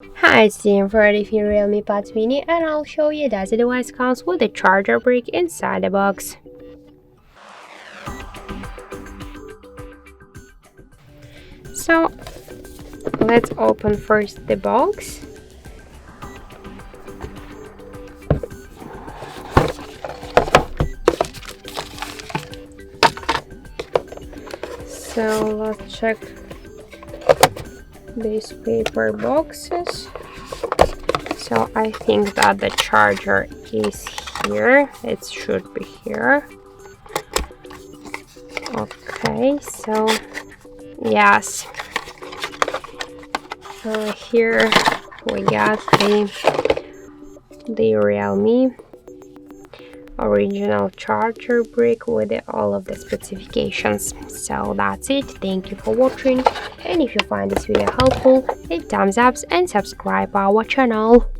Hi, it's Team for the Realme Pad Mini, and I'll show you that the device comes with a charger brick inside the box. So let's open first the box. So let's check these paper boxes. So I think that the charger is here. It should be here. Okay, so yes. Here we got the Realme original charger brick with all of the specifications. So that's it. Thank you for watching, and if you find this video helpful, leave thumbs up and subscribe our channel.